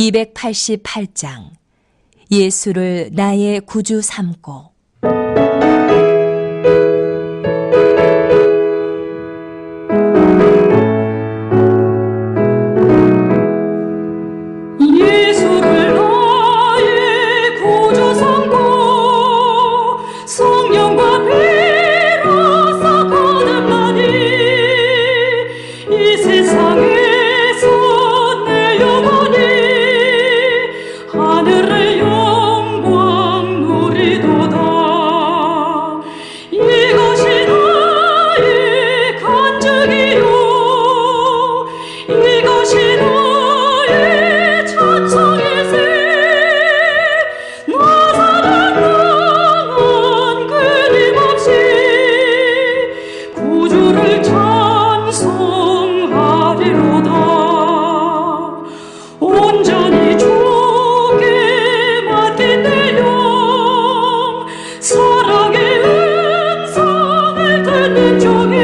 288장 예수를 나의 구주 삼고. 예수를 나의 구주 삼고 성령과 비로소 거듭나니 이 세상에서 내 영혼이 하늘의 영광 누리도다. 이것이 나의 간증이요, 이것이 나의 찬송이세. 나 사랑하는 끊임없이 구주를 찬송하리로다. 온전히 주께 맡긴 내 영, 사랑의 음성을 듣는 중에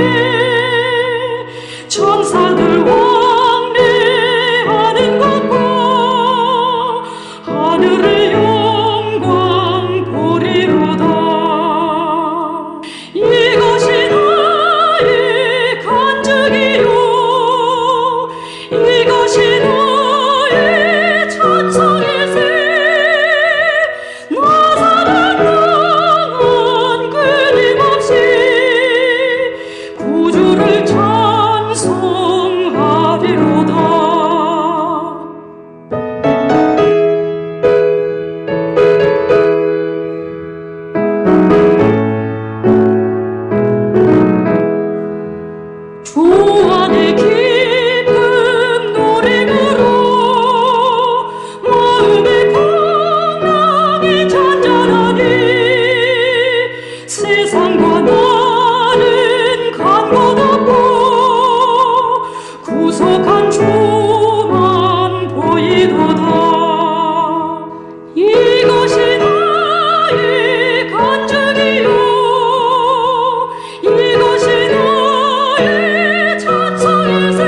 천사들 왕래하는 것과 하늘의 영광 보리로다. 이것이 나의 간증이요, 이것이 나의 찬송이세. 나 사랑하는 끊임없이 구주를 찬송하리로다. 주 안에 기쁨 노래으로 마음의 풍랑이 잔잔하니 세상과 나는 간 곳 없고 구속한 주만 보이도다. 이것이 나의 간증이요, 이것이 나의 찬송이세.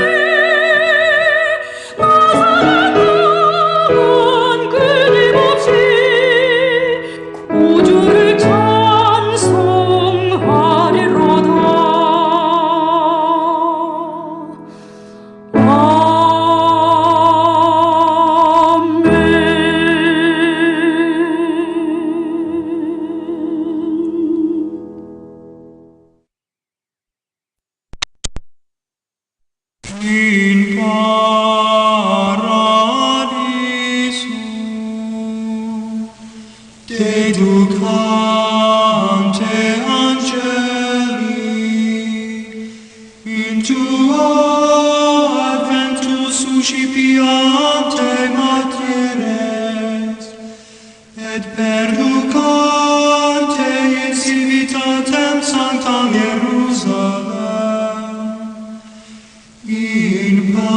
나 사랑하는 끊임없이 구주를 찬송하리로다. In paradiso dedicante angeli in tuo adventus suscipiante materes et perducante in civitatem sanctam Hierusalem in paradiso.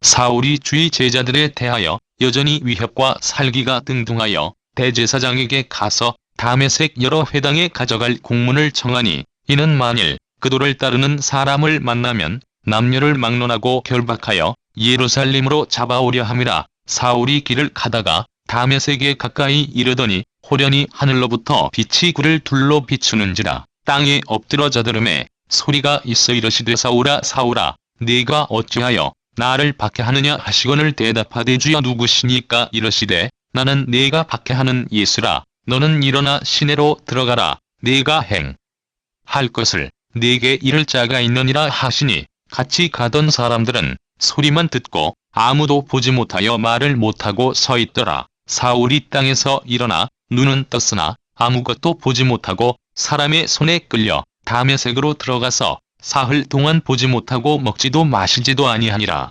사울이 주의 제자들에 대하여 여전히 위협과 살기가 등등하여 대제사장에게 가서 다메섹 여러 회당에 가져갈 공문을 청하니, 이는 만일 그도를 따르는 사람을 만나면 남녀를 막론하고 결박하여 예루살렘으로 잡아오려 함이라. 사울이 길을 가다가 다메섹에 가까이 이르더니 호련히 하늘로부터 빛이 그를 둘러 비추는지라. 땅에 엎드러 져들음에 소리가 있어 이르시되 사울아 사울아 네가 어찌하여 나를 박해하느냐 하시거늘 대답하되 주여 누구시니까 이르시되 나는 네가 박해하는 예수라. 너는 일어나 시내로 들어가라. 네가 행할 것을 네게 이를 자가 있느니라 하시니, 같이 가던 사람들은 소리만 듣고 아무도 보지 못하여 말을 못하고 서 있더라. 사울이 땅에서 일어나 눈은 떴으나 아무것도 보지 못하고 사람의 손에 끌려 다메섹으로 들어가서 사흘 동안 보지 못하고 먹지도 마시지도 아니하니라.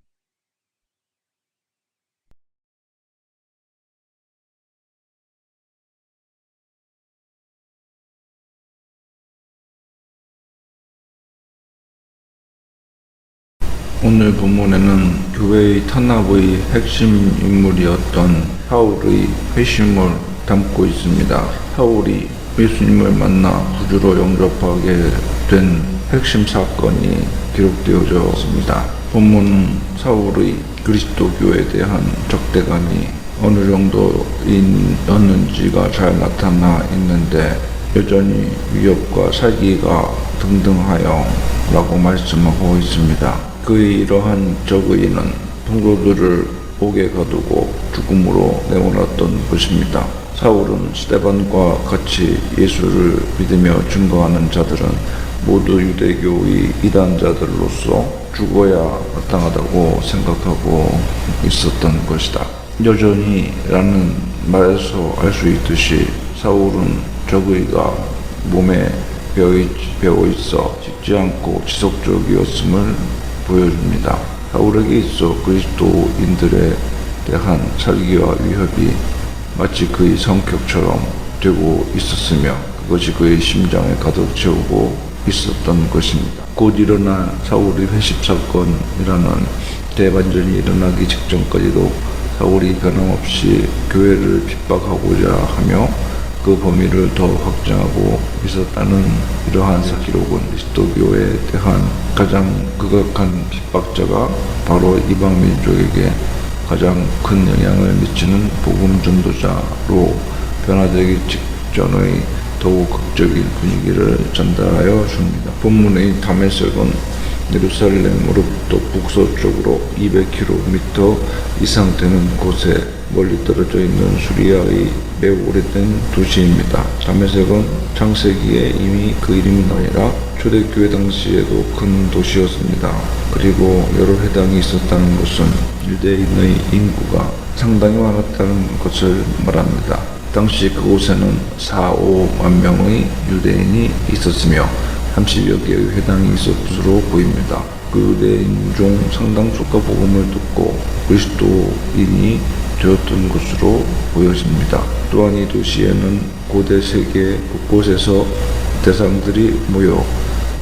오늘 본문에는 교회의 탄압의 핵심 인물이었던 사울의 회심을 담고 있습니다. 사울이 예수님을 만나 구주로 영접하게 된 핵심 사건이 기록되어져 있습니다. 본문 사울의 그리스도교에 대한 적대감이 어느 정도였는지가 잘 나타나 있는데 여전히 위협과 사기가 등등하여 라고 말씀하고 있습니다. 그의 이러한 적의는 성도들을 옥에 가두고 죽음으로 내몰았던 것입니다. 사울은 스데반과 같이 예수를 믿으며 증거하는 자들은 모두 유대교의 이단자들로서 죽어야 마땅하다고 생각하고 있었던 것이다. 여전히 라는 말에서 알 수 있듯이 사울은 적의가 몸에 배어 있어 식지 않고 지속적이었음을 보여줍니다. 사울에게 있어 그리스도인들에 대한 살기와 위협이 마치 그의 성격처럼 되고 있었으며 그것이 그의 심장에 가득 채우고 있었던 것입니다. 곧 일어난 사울의 회심 사건이라는 대반전이 일어나기 직전까지도 사울이 변함없이 교회를 핍박하고자 하며 그 범위를 더 확장하고 있었다는 이러한 기록은 그리스도교에 대한 가장 극악한 핍박자가 바로 이방 민족에게 가장 큰 영향을 미치는 복음 전도자로 변화되기 직전의 더욱 극적인 분위기를 전달하여 줍니다. 본문의 다메섹은 예루살렘으로부터 북서쪽으로 200km 이상 되는 곳에 멀리 떨어져 있는 수리아의 매우 오래된 도시입니다. 다메섹은 창세기에 이미 그 이름이 아니라 초대교회 당시에도 큰 도시였습니다. 그리고 여러 회당이 있었다는 것은 유대인의 인구가 상당히 많았다는 것을 말합니다. 당시 그곳에는 4-5만 명의 유대인이 있었으며 30여 개의 회당이 있었을 것으로 보입니다. 그 유대인 중 상당수가 복음을 듣고 그리스도인이 되었던 것으로 보여집니다. 또한 이 도시에는 고대 세계 곳곳에서 대상들이 모여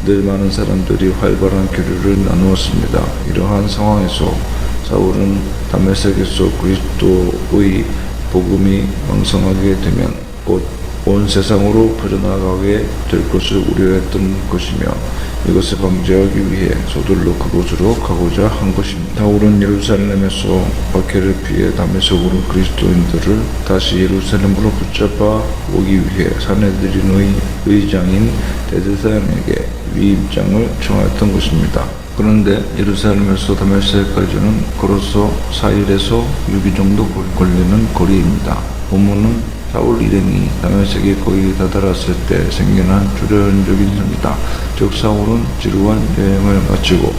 늘 많은 사람들이 활발한 교류를 나누었습니다. 이러한 상황에서 사울은 다메섹에서 그리스도의 복음이 왕성하게 되면 곧 온 세상으로 퍼져나가게 될 것을 우려했던 것이며 이것을 방지하기 위해 서둘러 그곳으로 가고자 한 것입니다. 사울은 예루살렘에서 박해를 피해 다메섹으로 그리스도인들을 다시 예루살렘으로 붙잡아 오기 위해 사내들인의 의장인 데드사연에게 위임장을 청하였던 것입니다. 그런데 예루살렘에서 다메섹까지는 걸어서 4일에서 6일 정도 걸리는 거리입니다. 본문은 사울 일행이 다메섹에 거의 다다랐을 때 생긴 한 주련적인 일입니다. 즉 사울은 지루한 여행을 마치고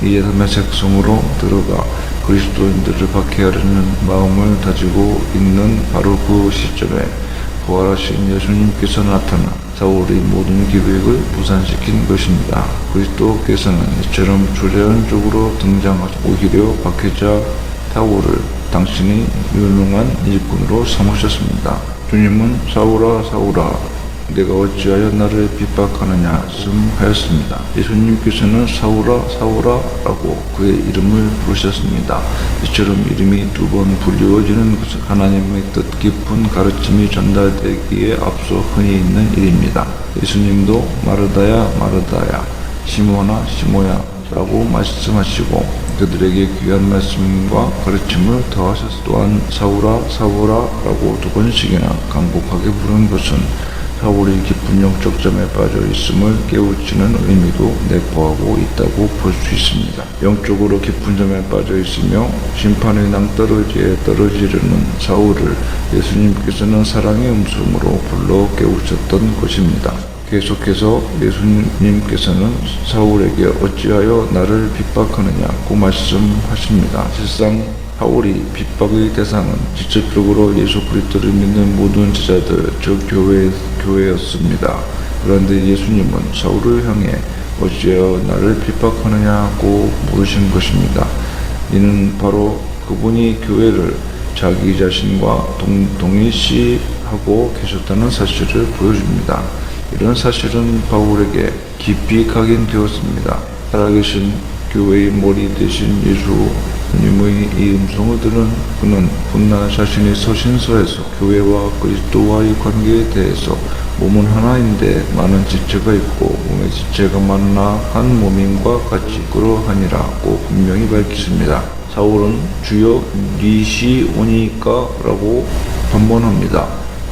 이제 다메섹 성으로 들어가 그리스도인들을 박해하려는 마음을 다지고 있는 바로 그 시점에 부활하신 예수님께서 나타나 사울의 모든 계획을 무산시킨 것입니다. 그리스도께서는 이처럼 주제연적으로 등장하시고 오히려 박해자 사울을 당신이 유능한 일꾼으로 삼으셨습니다. 주님은 사울아 사울아 내가 어찌하여 나를 핍박하느냐 말씀하였습니다. 예수님께서는 사울아 사울아 라고 그의 이름을 부르셨습니다. 이처럼 이름이 두 번 불리워지는 것은 하나님의 뜻 깊은 가르침이 전달되기에 앞서 흔히 있는 일입니다. 예수님도 마르다야 마르다야 시모나 시모야 라고 말씀하시고 그들에게 귀한 말씀과 가르침을 더하셨습니다. 또한 사울아 사울아 라고 두 번씩이나 강복하게 부른 것은 사울이 깊은 영적 잠에 빠져 있음을 깨우치는 의미도 내포하고 있다고 볼 수 있습니다. 영적으로 깊은 잠에 빠져 있으며 심판의 낭떠러지에 떨어지려는 사울을 예수님께서는 사랑의 음성으로 불러 깨우쳤던 것입니다. 계속해서 예수님께서는 사울에게 어찌하여 나를 핍박하느냐고 말씀하십니다. 실상 사울이 핍박의 대상은 직접적으로 예수 그리스도를 믿는 모든 제자들, 즉 교회였습니다. 그런데 예수님은 사울을 향해 어찌하여 나를 핍박하느냐고 물으신 것입니다. 이는 바로 그분이 교회를 자기 자신과 동일시하고 계셨다는 사실을 보여줍니다. 이런 사실은 바울에게 깊이 각인되었습니다. 살아계신 교회의 머리 대신 예수 주님의 이 음성을 들은 그는 훗날 자신이 서신서에서 교회와 그리스도와의 관계에 대해서 몸은 하나인데 많은 지체가 있고 몸의 지체가 많으나 한 몸인과 같이 그러하니라고 분명히 밝혔습니다. 사울은 주여 니시 오니까 라고 반문합니다.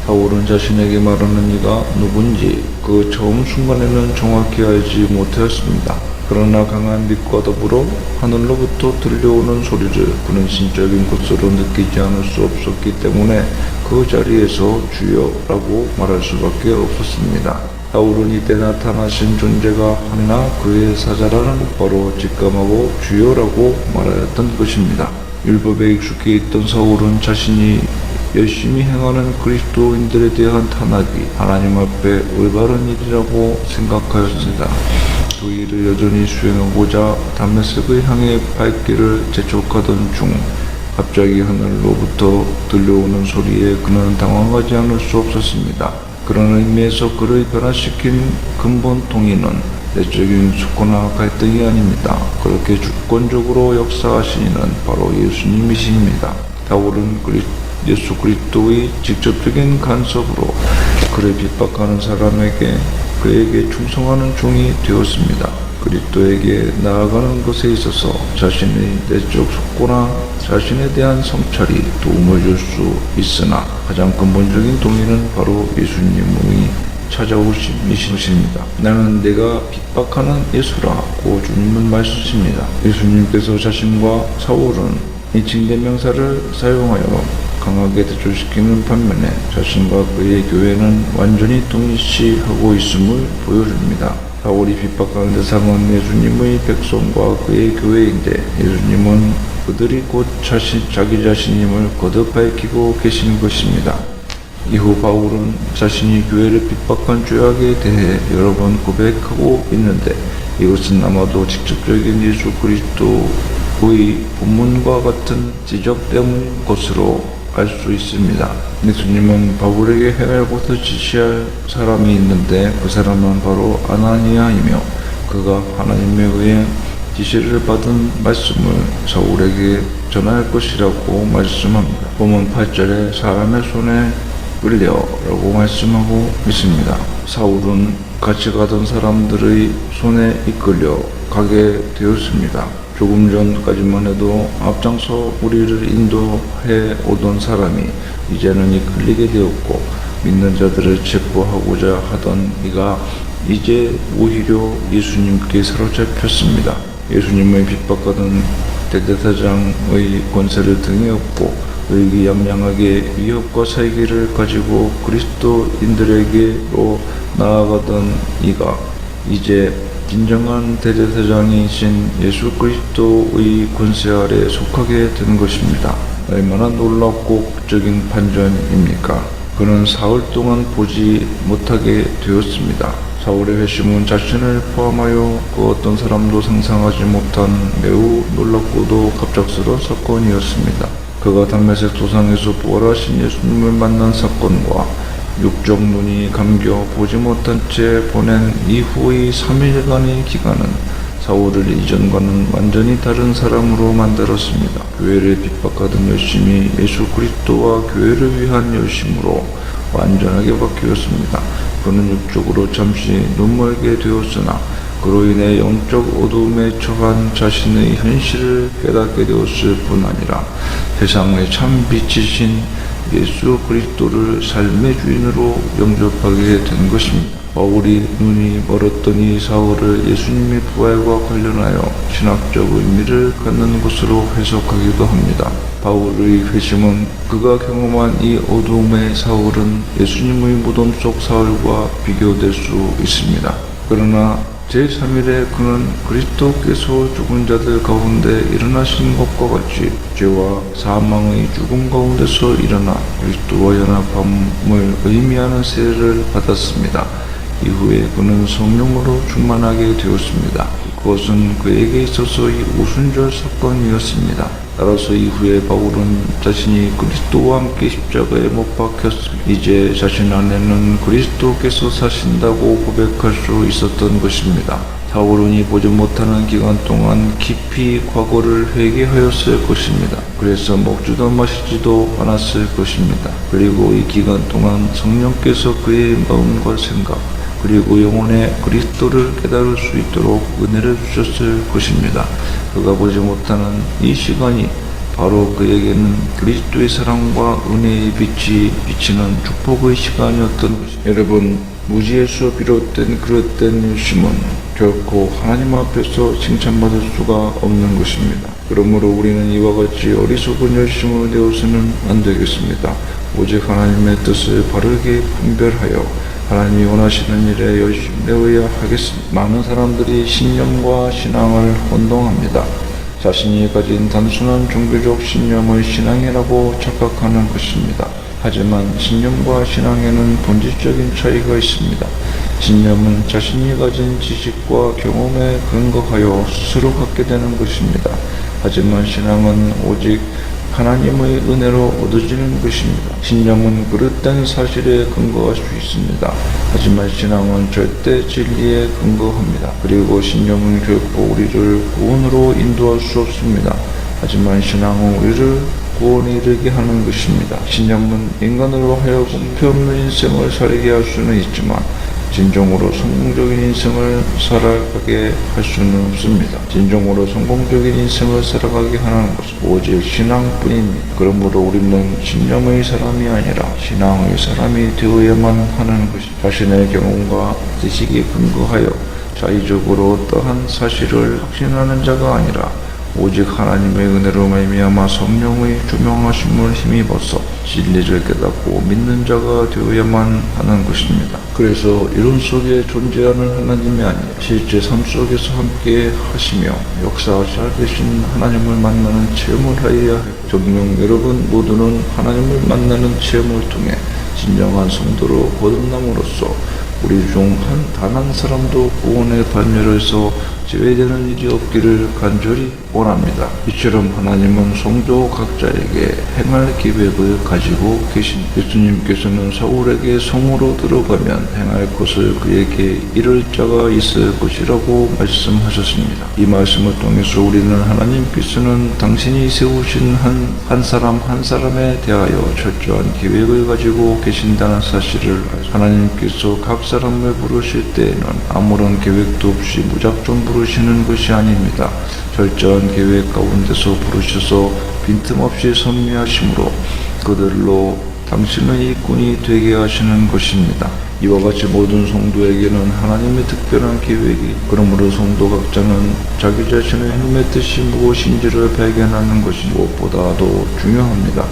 사울은 자신에게 말하는 이가 누군지 그 처음 순간에는 정확히 알지 못하였습니다. 그러나 강한 빛과 더불어 하늘로부터 들려오는 소리를 그는 신적인 것으로 느끼지 않을 수 없었기 때문에 그 자리에서 주여라고 말할 수밖에 없었습니다. 사울은 이때 나타나신 존재가 하나 그의 사자라는 바로 직감하고 주여라고 말하였던 것입니다. 율법에 익숙해 있던 사울은 자신이 열심히 행하는 그리스도인들에 대한 탄압이 하나님 앞에 올바른 일이라고 생각하였습니다. 그 일을 여전히 수행하고자 다메섹을 향해 발길을 재촉하던 중 갑자기 하늘로부터 들려오는 소리에 그는 당황하지 않을 수 없었습니다. 그런 의미에서 그를 변화시킨 근본 동의는 내적인 수고나 갈등이 아닙니다. 그렇게 주권적으로 역사하신 이는 바로 예수님이십니다. 사울은 예수 그리스도의 직접적인 간섭으로 그를 핍박하는 사람에게 그에게 충성하는 종이 되었습니다. 그리스도에게 나아가는 것에 있어서 자신의 내적 속고나 자신에 대한 성찰이 도움을 줄 수 있으나 가장 근본적인 동의는 바로 예수님의 찾아오심이십니다. 나는 내가 핍박하는 예수라고 주님은 말씀하십니다. 예수님께서 자신과 사울은 이 칭대명사를 사용하여 강하게 대조시키는 반면에 자신과 그의 교회는 완전히 동일시하고 있음을 보여줍니다. 사울이 핍박하는 대상은 예수님의 백성과 그의 교회인데 예수님은 그들이 곧 자기 자신임을 거듭 밝히고 계신 것입니다. 이후 바울은 자신이 교회를 핍박한 죄악에 대해 여러 번 고백하고 있는데 이것은 아마도 직접적인 예수 그리스도의 본문과 같은 지적 때문인 것으로 알 수 있습니다. 예수님은 바울에게 행할 것을 지시할 사람이 있는데 그 사람은 바로 아나니아이며 그가 하나님에 의해 지시를 받은 말씀을 사울에게 전할 것이라고 말씀합니다. 본문 8절에 사람의 손에 끌려라고 말씀하고 있습니다. 사울은 같이 가던 사람들의 손에 이끌려 가게 되었습니다. 조금 전까지만 해도 앞장서 우리를 인도해 오던 사람이 이제는 이끌리게 되었고 믿는 자들을 체포하고자 하던 이가 이제 오히려 예수님께 사로잡혔습니다. 예수님을 핍박하던 대제사장의 권세를 등에 업고 의기양양하게 위협과 살기를 가지고 그리스도인들에게로 나아가던 이가 이제 진정한 대제사장이신 예수 그리스도의 권세 아래 속하게 된 것입니다. 얼마나 놀랍고 극적인 반전입니까? 그는 사흘 동안 보지 못하게 되었습니다. 사울의 회심은 자신을 포함하여 그 어떤 사람도 상상하지 못한 매우 놀랍고도 갑작스러운 사건이었습니다. 그가 담메색 도상에서 부활하신 예수님을 만난 사건과 육적 눈이 감겨 보지 못한 채 보낸 이후의 3일간의 기간은 사울을 이전과는 완전히 다른 사람으로 만들었습니다. 교회를 핍박하던 열심이 예수 그리스도와 교회를 위한 열심으로 완전하게 바뀌었습니다. 그는 육적으로 잠시 눈멀게 되었으나 그로 인해 영적 어두움에 처한 자신의 현실을 깨닫게 되었을 뿐 아니라 세상의 참 빛이신 예수 그리스도를 삶의 주인으로 영접하게 된 것입니다. 바울이 눈이 멀었던 이 사울을 예수님의 부활과 관련하여 신학적 의미를 갖는 것으로 해석하기도 합니다. 바울의 회심은 그가 경험한 이 어두움의 사울은 예수님의 무덤 속 사울과 비교될 수 있습니다. 그러나 제3일에 그는 그리스도께서 죽은 자들 가운데 일어나신 것과 같이 죄와 사망의 죽음 가운데서 일어나 그리스도와 연합함을 의미하는 세례를 받았습니다. 이후에 그는 성령으로 충만하게 되었습니다. 그것은 그에게 있어서의 오순절 사건이었습니다. 따라서 이후에 바울은 자신이 그리스도와 함께 십자가에 못 박혔습니다. 이제 자신 안에는 그리스도께서 사신다고 고백할 수 있었던 것입니다. 사울은 이 보지 못하는 기간 동안 깊이 과거를 회개하였을 것입니다. 그래서 먹지도 마시지도 않았을 것입니다. 그리고 이 기간 동안 성령께서 그의 마음과 생각 그리고 영혼의 그리스도를 깨달을 수 있도록 은혜를 주셨을 것입니다. 그가 보지 못하는 이 시간이 바로 그에게는 그리스도의 사랑과 은혜의 빛이 비치는 축복의 시간이었던 것입니다. 여러분, 무지에서 비롯된 그릇된 열심은 결코 하나님 앞에서 칭찬받을 수가 없는 것입니다. 그러므로 우리는 이와 같이 어리석은 열심을 내어서는 안 되겠습니다. 오직 하나님의 뜻을 바르게 분별하여 하나님이 원하시는 일에 열심히 내어야 하겠습니다. 많은 사람들이 신념과 신앙을 혼동합니다. 자신이 가진 단순한 종교적 신념을 신앙이라고 착각하는 것입니다. 하지만 신념과 신앙에는 본질적인 차이가 있습니다. 신념은 자신이 가진 지식과 경험에 근거하여 스스로 갖게 되는 것입니다. 하지만 신앙은 오직 하나님의 은혜로 얻어지는 것입니다. 신념은 그릇된 사실에 근거할 수 있습니다. 하지만 신앙은 절대 진리에 근거합니다. 그리고 신념은 결코 우리를 구원으로 인도할 수 없습니다. 하지만 신앙은 우리를 구원에 이르게 하는 것입니다. 신념은 인간으로 하여금 목표 없는 인생을 살게 할 수는 있지만 진정으로 성공적인 인생을 살아가게 할 수는 없습니다. 진정으로 성공적인 인생을 살아가게 하는 것은 오직 신앙뿐입니다. 그러므로 우리는 신념의 사람이 아니라 신앙의 사람이 되어야만 하는 것입니다. 자신의 경험과 지식에 근거하여 자의적으로 어떠한 사실을 확신하는 자가 아니라 오직 하나님의 은혜로 말미암아 성령의 주명하심을 힘입어서 진리를 깨닫고 믿는 자가 되어야만 하는 것입니다. 그래서 이론 속에 존재하는 하나님이 아니라 실제 삶 속에서 함께 하시며 역사하셔 계신 하나님을 만나는 체험을 하여야 해요. 정녕 여러분 모두는 하나님을 만나는 체험을 통해 진정한 성도로 거듭남으로써 우리 중 단 한 사람도 구원의 반열에서 제외되는 일이 없기를 간절히 원합니다. 이처럼 하나님은 성도 각자에게 행할 계획을 가지고 계십니다. 예수님께서는 사울에게 성으로 들어가면 행할 것을 그에게 이를 자가 있을 것이라고 말씀하셨습니다. 이 말씀을 통해서 우리는 하나님께서는 당신이 세우신 한 사람 한 사람에 대하여 철저한 계획을 가지고 계신다는 사실을 하나님께서 각 사람을 부르실 때에는 아무런 계획도 없이 무작정 부르시는 것이 아닙니다. 철저한 계획 가운데서 부르셔서 빈틈없이 섭리하심으로 그들로 당신의 일꾼이 되게 하시는 것입니다. 이와 같이 모든 성도에게는 하나님의 특별한 계획이 그러므로 성도 각자는 자기 자신의 행의 뜻이 무엇인지를 발견하는 것이 무엇보다도 중요합니다.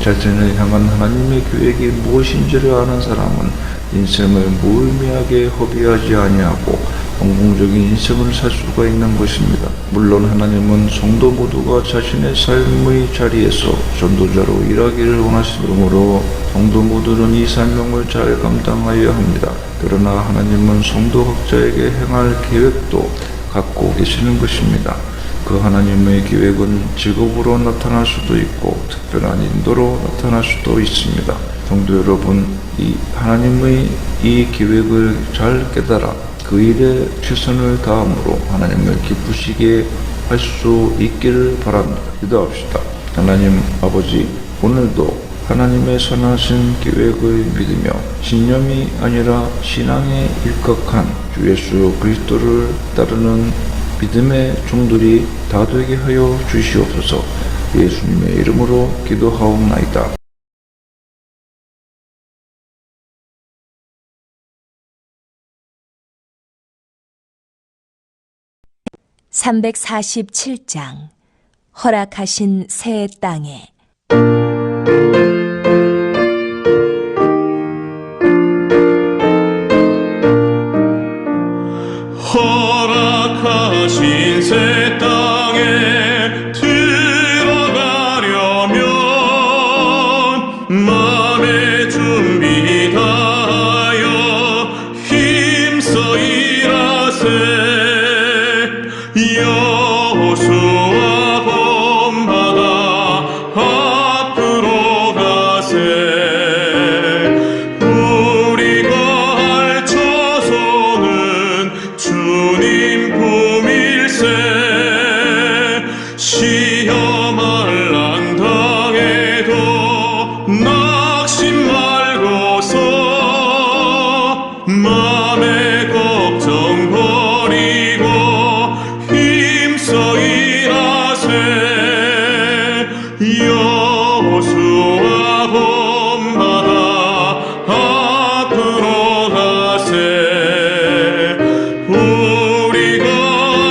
자신을 향한 하나님의 계획이 무엇인지를 아는 사람은 인생을 무의미하게 허비하지 아니하고 성공적인 인생을 살 수가 있는 것입니다. 물론 하나님은 성도 모두가 자신의 삶의 자리에서 전도자로 일하기를 원하시므로 성도 모두는 이 사명을 잘 감당하여야 합니다. 그러나 하나님은 성도 각자에게 행할 계획도 갖고 계시는 것입니다. 그 하나님의 계획은 직업으로 나타날 수도 있고 특별한 인도로 나타날 수도 있습니다. 성도 여러분, 이 하나님의 이 계획을 잘 깨달아 그 일에 최선을 다함으로 하나님을 기쁘시게 할 수 있기를 바랍니다. 기도합시다. 하나님 아버지, 오늘도 하나님의 선하신 계획을 믿으며 신념이 아니라 신앙에 일각한 주 예수 그리스도를 따르는 믿음의 종들이 다 되게 하여 주시옵소서. 예수님의 이름으로 기도하옵나이다. 347장 허락하신 새 땅에 허락하신 새 땅에 들어가려면 마음의 준비 다하여 힘써 일하세. 여호수아 본받아 앞으로 가세. 우리가 할 처소는 주님 맘의 걱정 버리고 힘써 일하세. 여호수아 본받아 앞으로 가세. 우리가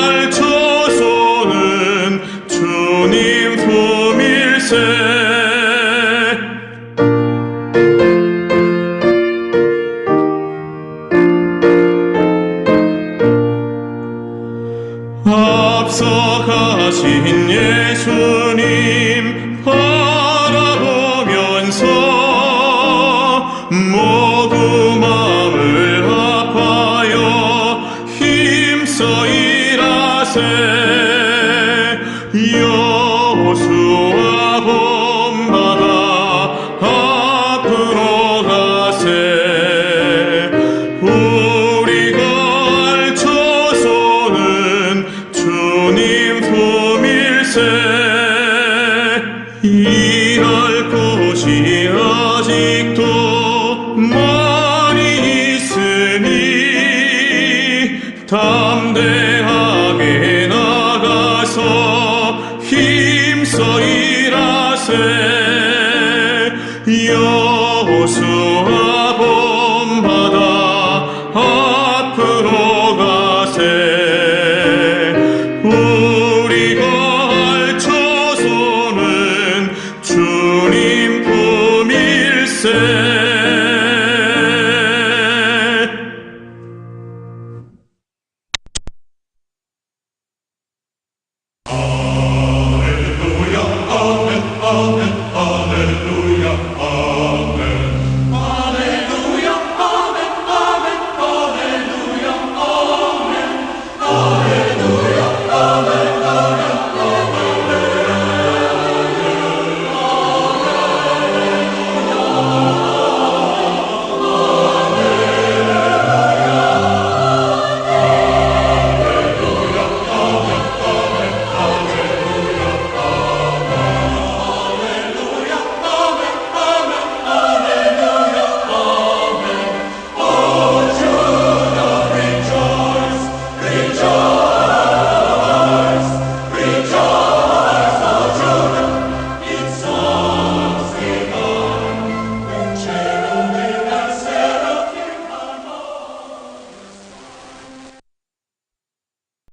알 처소는 주님 품일세. 앞서가신 예수님 바라보면서 모두 마음을 아파요 힘써 일하세. 여호수아 본받아 앞으로 가세. 우리가 알 처소는 주님 품일세. 일할 곳이 아직도 많이 있으니 담대